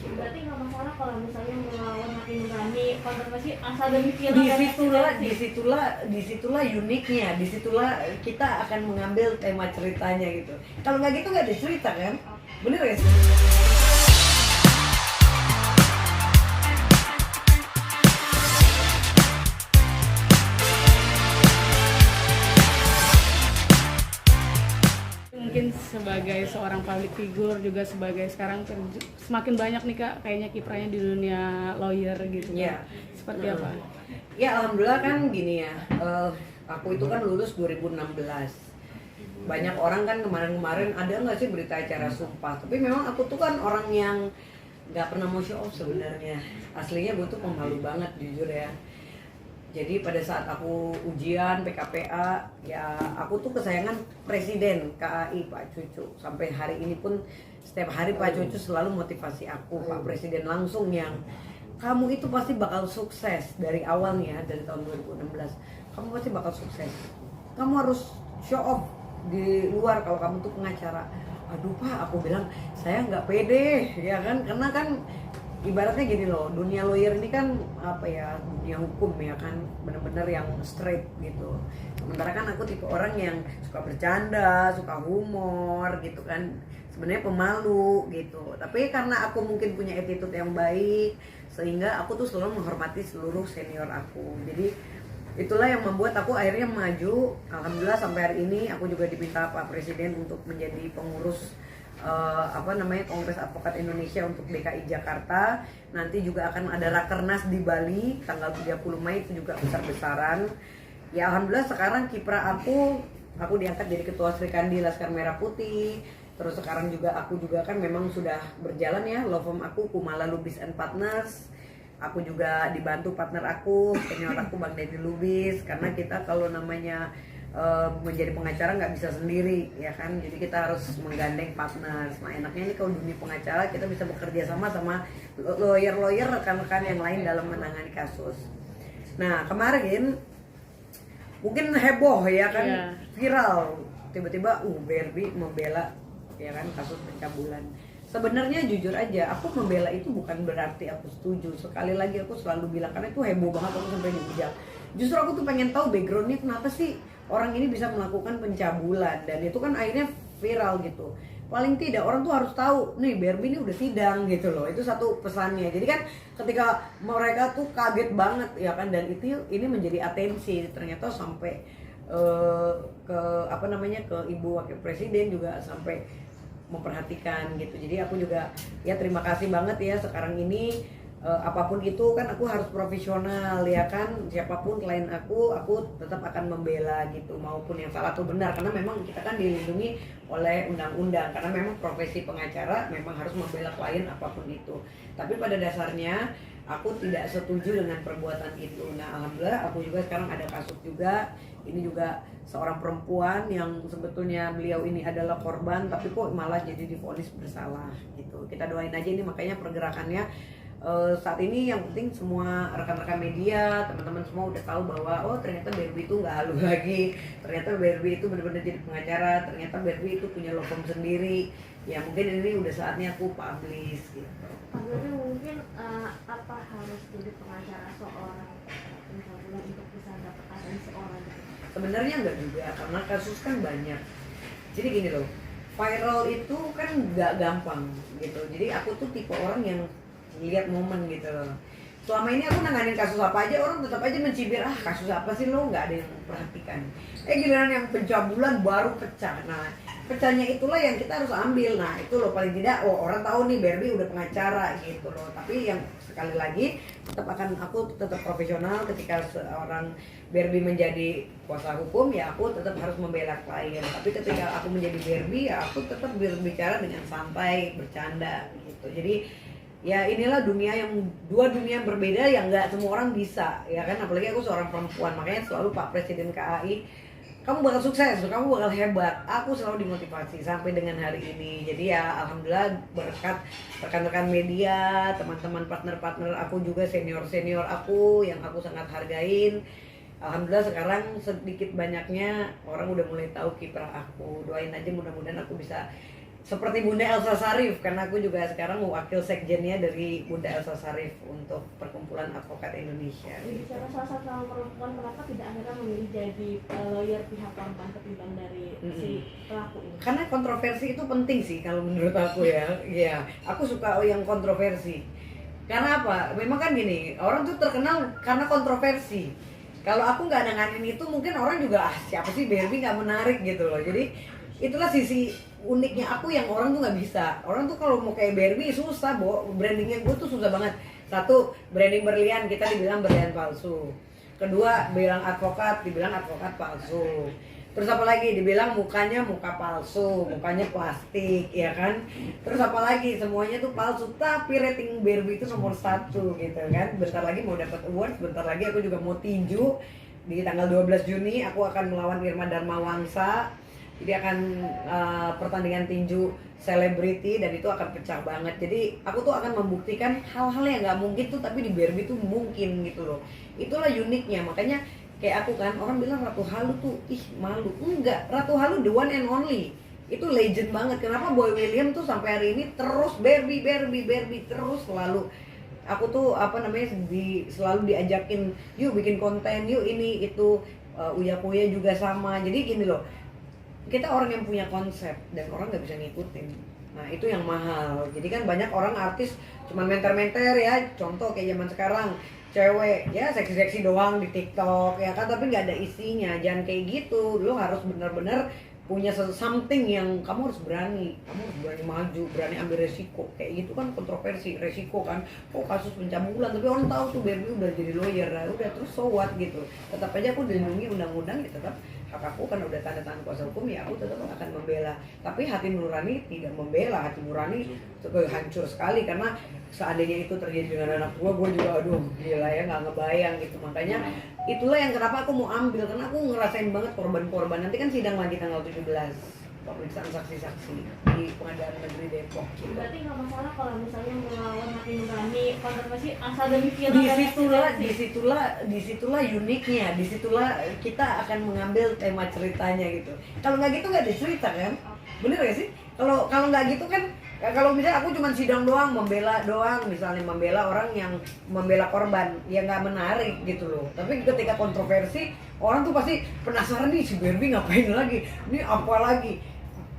Berarti nggak masalah kalau misalnya melawan hati nurani, konfirmasi asal dari film. Disitulah uniknya, disitulah kita akan mengambil tema ceritanya gitu. Kalau nggak gitu nggak ada cerita kan, bener ya? Mungkin sebagai seorang public figure juga sebagai sekarang semakin banyak nih Kak kayaknya kiprahnya di dunia lawyer gitu. Iya. Seperti apa? Ya alhamdulillah kan gini ya, aku itu kan lulus 2016. Banyak orang kan kemarin-kemarin ada nggak sih berita acara sumpah, tapi memang aku tuh kan orang yang nggak pernah mau show off sebenarnya. Aslinya gue tuh pemalu banget jujur ya. Jadi pada saat aku ujian PKPA, ya aku tuh kesayangan Presiden KAI Pak Cucu. Sampai hari ini pun setiap hari Pak Cucu selalu motivasi aku, Pak Presiden langsung yang kamu itu pasti bakal sukses dari awalnya, dari tahun 2016. Kamu pasti bakal sukses. Kamu harus show off di luar kalau kamu tuh pengacara. Aduh Pak, aku bilang saya nggak pede, ya kan? Karena kan ibaratnya gini loh, dunia lawyer ini kan apa ya, dunia hukum ya kan, bener-bener yang straight gitu. Sementara kan aku tipe orang yang suka bercanda, suka humor gitu kan, sebenarnya pemalu gitu. Tapi karena aku mungkin punya attitude yang baik, sehingga aku tuh selalu menghormati seluruh senior aku. Jadi itulah yang membuat aku akhirnya maju. Alhamdulillah sampai hari ini aku juga diminta Pak Presiden untuk menjadi pengurus Kongres Advokat Indonesia untuk DKI Jakarta. Nanti juga akan ada Rakernas di Bali tanggal 30 Mei, itu juga besar-besaran. Ya alhamdulillah sekarang kiprah aku diangkat jadi ketua Sri Kandi Laskar Merah Putih. Terus sekarang juga aku juga kan memang sudah berjalan ya law firm aku Kumala Lubis and Partners. Aku juga dibantu partner aku, senior aku Bang Deddy Lubis, karena kita kalau namanya menjadi pengacara nggak bisa sendiri ya kan, jadi kita harus menggandeng partner. Nah enaknya ini kalau dunia pengacara kita bisa bekerja sama lawyer rekan-rekan yang lain dalam menangani kasus. Nah kemarin mungkin heboh ya kan, viral tiba-tiba Barbie membela ya kan kasus pencabulan. Sebenarnya jujur aja, aku membela itu bukan berarti aku setuju. Sekali lagi aku selalu bilang, karena itu heboh banget aku sampai dihujat. Justru aku tuh pengen tahu backgroundnya kenapa sih orang ini bisa melakukan pencabulan, dan itu kan akhirnya viral gitu. Paling tidak orang tuh harus tahu nih Barbie ini udah sidang gitu loh. Itu satu pesannya. Jadi kan ketika mereka tuh kaget banget ya kan, dan ini menjadi atensi ternyata sampai ke Ibu Wakil Presiden juga sampai memperhatikan gitu. Jadi aku juga ya terima kasih banget ya sekarang ini. Apapun itu kan aku harus profesional ya kan, siapapun klien aku tetap akan membela gitu, maupun yang salah atau benar, karena memang kita kan dilindungi oleh undang-undang, karena memang profesi pengacara memang harus membela klien apapun itu. Tapi pada dasarnya aku tidak setuju dengan perbuatan itu. Nah alhamdulillah aku juga sekarang ada kasus juga, ini juga seorang perempuan yang sebetulnya beliau ini adalah korban tapi kok malah jadi divonis bersalah gitu. Kita doain aja ini, makanya pergerakannya saat ini yang penting semua rekan-rekan media, teman-teman semua udah tahu bahwa oh ternyata Barbie itu nggak halu lagi, ternyata Barbie itu benar-benar jadi pengacara, ternyata Barbie itu punya law firm sendiri. Ya mungkin ini udah saatnya aku publish gitu. Akhirnya mungkin apa harus jadi pengacara seorang pencabulan untuk bisa dapat atensi orang gitu? Sebenarnya enggak juga, karena kasus kan banyak. Jadi gini loh, viral itu kan nggak gampang gitu. Jadi aku tuh tipe orang yang lihat momen gitu loh. Selama ini aku nanganin kasus apa aja, orang tetap aja mencibir, kasus apa sih lo, nggak ada yang perhatikan. Giliran yang pencabulan baru pecah. Nah pecahnya itulah yang kita harus ambil. Nah itu loh paling tidak, orang tahu nih Barbie udah pengacara gitu loh. Tapi yang sekali lagi aku tetap profesional. Ketika seorang Barbie menjadi kuasa hukum, ya aku tetap harus membela klien. Tapi ketika aku menjadi Barbie, ya aku tetap berbicara dengan santai, bercanda gitu. Jadi ya inilah dua dunia yang berbeda yang nggak semua orang bisa ya kan, apalagi aku seorang perempuan. Makanya selalu Pak Presiden KAI, kamu bakal sukses, kamu bakal hebat. Aku selalu dimotivasi sampai dengan hari ini. Jadi ya alhamdulillah berkat rekan-rekan media, teman-teman partner-partner aku juga, senior-senior aku yang aku sangat hargain. Alhamdulillah sekarang sedikit banyaknya orang udah mulai tahu kiprah aku. Doain aja mudah-mudahan aku bisa seperti Bunda Elsa Sarif, karena aku juga sekarang wakil sekjennya dari Bunda Elsa Sarif untuk Perkumpulan Advokat Indonesia. Bicara salah satu sama perempuan, kenapa tidak akhirnya memilih jadi lawyer pihak korban ketimbang dari si pelaku ini? Karena kontroversi itu penting sih kalau menurut aku ya. Ya, aku suka yang kontroversi. Karena apa? Memang kan gini, orang tuh terkenal karena kontroversi. Kalau aku nggak nanganin itu, mungkin orang juga siapa sih Barbie, nggak menarik gitu loh. Jadi itulah sisi uniknya aku yang orang tuh nggak bisa. Orang tuh kalau mau kayak Barbie susah, brandingnya gue tuh susah banget. Satu, branding berlian, kita dibilang berlian palsu. Kedua, bilang advokat, dibilang advokat palsu. Terus apa lagi? Dibilang mukanya muka palsu, mukanya plastik, ya kan? Terus apa lagi? Semuanya tuh palsu, tapi rating Barbie itu nomor 1 gitu kan. Bentar lagi mau dapat award, bentar lagi aku juga mau tinju. Di tanggal 12 Juni aku akan melawan Irma Darmawangsa. Jadi akan pertandingan tinju selebriti dan itu akan pecah banget. Jadi aku tuh akan membuktikan hal-hal yang nggak mungkin tuh tapi di Barbie tuh mungkin gitu loh. Itulah uniknya. Makanya kayak aku kan, orang bilang Ratu Halu tuh ih malu. Enggak, Ratu Halu the one and only. Itu legend banget. Kenapa Boy William tuh sampai hari ini terus Barbie terus selalu. Aku tuh selalu diajakin, yuk bikin konten, yuk ini itu. Uya Kuya juga sama. Jadi gini loh, kita orang yang punya konsep dan orang nggak bisa ngikutin. Nah itu yang mahal. Jadi kan banyak orang artis cuman menter-menter ya. Contoh kayak zaman sekarang cewek ya seksi-seksi doang di TikTok ya kan, tapi nggak ada isinya. Jangan kayak gitu. Lo harus benar-benar punya something yang kamu harus berani maju, berani ambil resiko. Kayak gitu kan kontroversi, resiko kan. Oh kasus pencabulan, tapi orang tahu tuh Barbie udah jadi lawyer, udah terus so what gitu. Tetap aja aku dilindungi undang-undang, ya tetap hak aku kan udah tanda tangan kuasa hukum, ya aku tetap akan membela. Tapi hati nurani tidak membela, hati nurani hancur sekali karena seandainya itu terjadi dengan anak gue juga aduh gila ya, nggak ngebayang gitu. Makanya itulah yang kenapa aku mau ambil, karena aku ngerasain banget korban-korban. Nanti kan sidang lagi tanggal 17 pemeriksaan saksi-saksi di Pengadilan Negeri Depok. Berarti nggak masalah kalau misalnya melawan hati nurani, kontroversi asal dari film. Disitulah uniknya, disitulah kita akan mengambil tema ceritanya gitu. Kalau nggak gitu nggak ada cerita kan, bener gak sih? Kalau nggak gitu kan, kalau misalnya aku cuma sidang doang, membela doang, misalnya membela orang yang membela korban, ya nggak menarik gitu loh. Tapi ketika kontroversi, orang tuh pasti penasaran nih si Barbie ngapain lagi, ini apa lagi.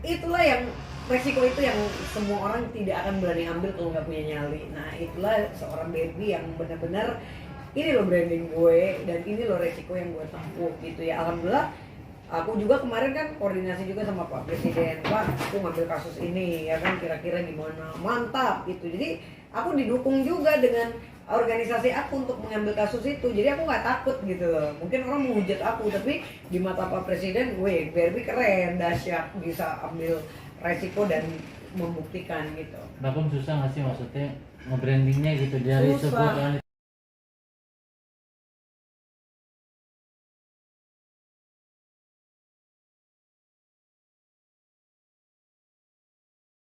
Itulah yang resiko itu yang semua orang tidak akan berani ambil kalau nggak punya nyali. Nah itulah seorang Barbie yang benar-benar ini loh branding gue dan ini loh resiko yang gue tempuh gitu ya. Alhamdulillah aku juga kemarin kan koordinasi juga sama Pak Presiden, Pak aku ngambil kasus ini ya kan, kira-kira gimana, mantap gitu. Jadi aku didukung juga dengan organisasi aku untuk mengambil kasus itu, jadi aku nggak takut gitu loh. Mungkin orang menghujat aku, tapi di mata Pak Presiden, gue Barbie keren, dahsyat, bisa ambil resiko dan membuktikan gitu. Bapak susah nggak sih maksudnya nge-brandingnya gitu dari Susah. sebuah